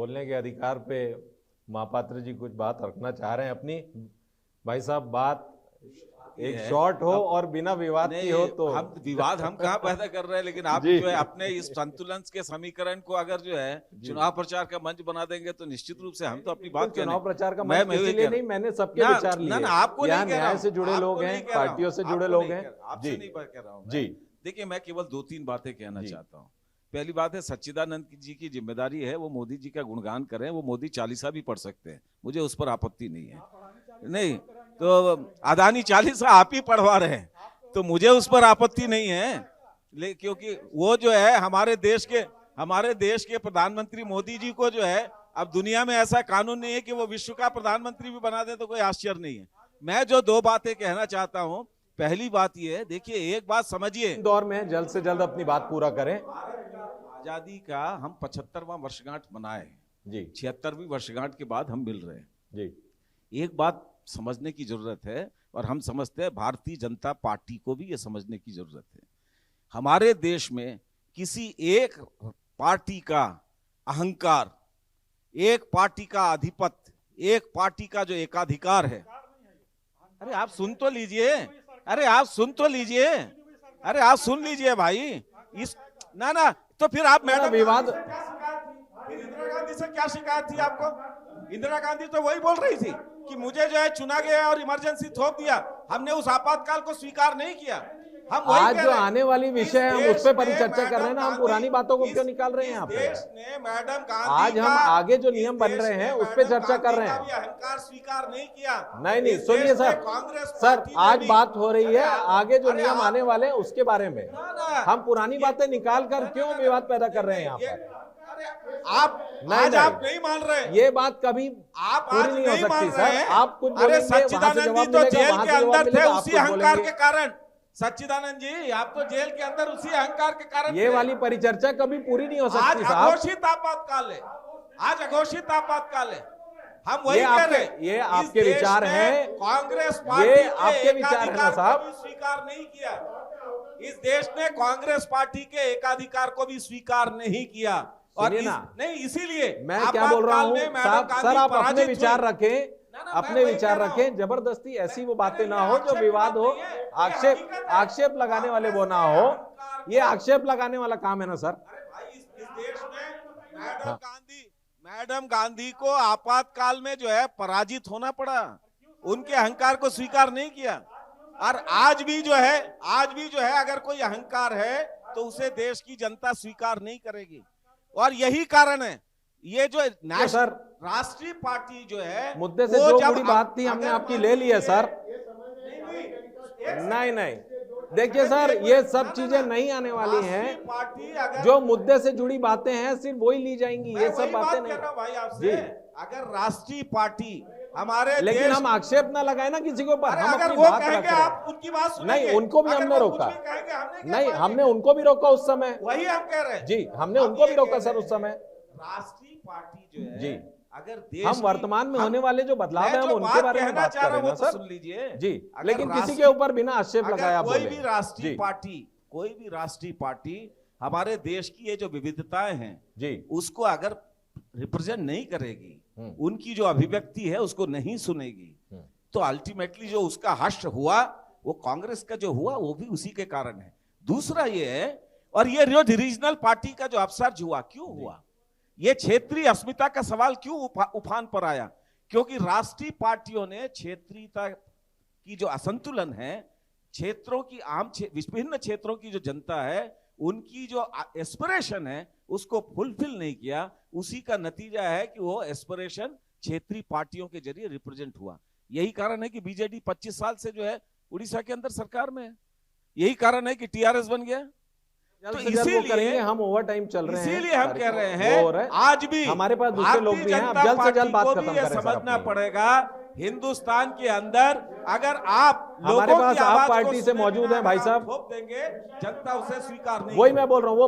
बोलने के अधिकार पे महापात्र जी कुछ बात रखना चाह रहे हैं अपनी। भाई साहब, बात एक शॉर्ट हो और बिना विवाद की हो तो। हम विवाद हम कहाँ पैदा कर रहे हैं, लेकिन आप जो है अपने इस संतुलन के समीकरण को अगर जो है चुनाव प्रचार का मंच बना देंगे तो निश्चित रूप से हम तो अपनी बात चुनाव प्रचार का मंच इसलिए नहीं, मैंने सबके विचार लिए। ना आपको नहीं कह रहा न्याय से जुड़े लोग हैं, पार्टियों से जुड़े लोग हैं। आपसे नहीं कह रहा हूँ जी। देखिए, मैं केवल 2-3 बातें कहना चाहता हूँ। पहली बात है, सच्चिदानंद जी की जिम्मेदारी है वो मोदी जी का गुणगान करें, वो मोदी चालीसा भी पढ़ सकते हैं, मुझे उस पर आपत्ति नहीं है। नहीं तो अदानी चालीसा आप ही पढ़वा रहे हैं तो मुझे उस पर आपत्ति नहीं है, क्योंकि वो जो है हमारे देश के प्रधानमंत्री मोदी जी को जो है, अब दुनिया में ऐसा कानून नहीं है कि वो विश्व का प्रधानमंत्री भी बना दे तो कोई आश्चर्य नहीं है। मैं जो 2 बातें कहना चाहता हूं, पहली बात ये है, देखिए एक बात समझिए, दौर में जल्द से जल्द अपनी बात पूरा करें। आजादी का हम 75वां वर्षगांठ मनाए जी, 76वीं वर्षगांठ के बाद हम मिल रहे हैं जी। एक बात समझने की जरूरत है, और हम समझते हैं भारतीय जनता पार्टी को भी ये समझने की जरूरत है, हमारे देश में किसी एक पार्टी का अहंकार, एक पार्टी का आधिपत्य, एक पार्टी का जो एकाधिकार है। अरे आप सुन तो लीजिए, अरे आप सुन तो लीजिए, अरे आप सुन लीजिए भाई। इस ना तो फिर आप मैडम विवाद, फिर इंदिरा गांधी से क्या शिकायत थी आपको? इंदिरा गांधी तो वही बोल रही थी कि मुझे जो है चुना गया और इमरजेंसी थोप दिया, हमने उस आपातकाल को स्वीकार नहीं किया। हम वही आज जो आने वाली विषय है हम उस पर परिचर्चा कर रहे हैं ना, हम पुरानी बातों को क्यों निकाल रहे हैं यहाँ पे? देश ने मैडम गांधी, आज हम आगे जो नियम बन रहे हैं उस पर चर्चा कर रहे हैं। अहंकार स्वीकार नहीं किया। नहीं सुनिए सर, आज बात हो रही है आगे जो नियम आने वाले हैं उसके बारे में। हम पुरानी बातें निकाल कर क्यों विवाद पैदा कर रहे हैं यहाँ पर? आप आज आप नहीं मान रहे, ये बात कभी आप पूरी नहीं हो सकती सर। आप कुछ अरे बोलेंगे, सच्चिदानंद जी तो जेल के अंदर थे उसी अहंकार के कारण। सच्चिदानंद जी आप तो जेल के अंदर उसी अहंकार के कारण। ये वाली परिचर्चा कभी पूरी नहीं हो सकती साहब। आज अघोषित आपातकाल है, आज अघोषित आपातकाल है। हम वही कह रहे हैं, ये आपके विचार हैं, कांग्रेस पार्टी ये आपके विचार हैं ना साहब। स्वीकार नहीं किया इस देश ने, कांग्रेस पार्टी के एकाधिकार को भी स्वीकार नहीं किया। और नहीं, इसीलिए मैं क्या बोल रहा हूँ सर, आप अपने विचार रखें, अपने विचार रखें। जबरदस्ती ऐसी वो बातें ना हो जो विवाद हो, आक्षेप लगाने वाले वो ना हो। ये आक्षेप लगाने वाला काम है ना सर। इस देश में मैडम गांधी को आपातकाल में जो है पराजित होना पड़ा, उनके अहंकार को स्वीकार नहीं किया। और आज भी जो है अगर कोई अहंकार है तो उसे देश की जनता स्वीकार नहीं करेगी। और यही कारण है, ये जो सर राष्ट्रीय पार्टी जो है मुद्दे से जो बड़ी बात थी हमने आपकी ले ली है सर। नहीं देखिए सर, ये सब चीजें नहीं आने वाली हैं। जो मुद्दे से जुड़ी बातें हैं सिर्फ वही ली जाएंगी, ये सब बातें नहीं। भाई आपसे अगर राष्ट्रीय पार्टी हमारे, लेकिन हम आक्षेप ना लगाए ना किसी के ऊपर। हम अगर अपनी वो बात कहेंगे रख रहे आप उनकी बात सुनेंगे। नहीं, उनको भी हमने रोका। नहीं, हमने उनको भी रोका उस समय। वही हम कह रहे हैं जी, हमने उनको भी रोका सर उस समय। राष्ट्रीय पार्टी जो है जी, अगर देश हम वर्तमान में होने वाले जो बदलाव है हम उनके बारे में बात कर रहे हैं ना सर। सुन लीजिए जी, लेकिन किसी के ऊपर बिना आक्षेप लगाए आप कोई बोले। भी राष्ट्रीय पार्टी हमारे देश की ये जो विविधताएं हैं जी, उसको अगर रिप्रेजेंट नहीं करेगी, उनकी जो अभिव्यक्ति है उसको नहीं सुनेगी, तो अल्टीमेटली जो उसका हश्र हुआ वो कांग्रेस का जो हुआ वो भी उसी के कारण है। दूसरा ये है, और ये जो रीजनल पार्टी का जो अपसर्ज हुआ, क्यों हुआ? ये क्षेत्रीय अस्मिता का सवाल क्यों उफान पर आया? क्योंकि राष्ट्रीय पार्टियों ने क्षेत्रीयता की जो असंतुलन है, क्षेत्रों की विभिन्न क्षेत्रों की जो जनता है उनकी जो एस्पिरेशन है उसको फुलफिल नहीं किया। उसी का नतीजा है कि वो एस्पिरेशन क्षेत्रीय पार्टियों के जरिए रिप्रेजेंट हुआ। यही कारण है कि बीजेडी 25 साल से जो है उड़ीसा के अंदर सरकार में है। यही कारण है कि टीआरएस बन गया। तो इसीलिए हम ओवर टाइम चल रहे हैं, इसीलिए हम कह रहे हैं आज भी हमारे पास दूसरे लोग भी हैं, अब जल्द से जल्द बात खत्म करें। समझना पड़ेगा हिंदुस्तान के अंदर अगर आप हमारे पास आप पार्टी से मौजूद हैं भाई साहब, देंगे जनता उसे स्वीकार नहीं। वही मैं बोल रहा हूँ।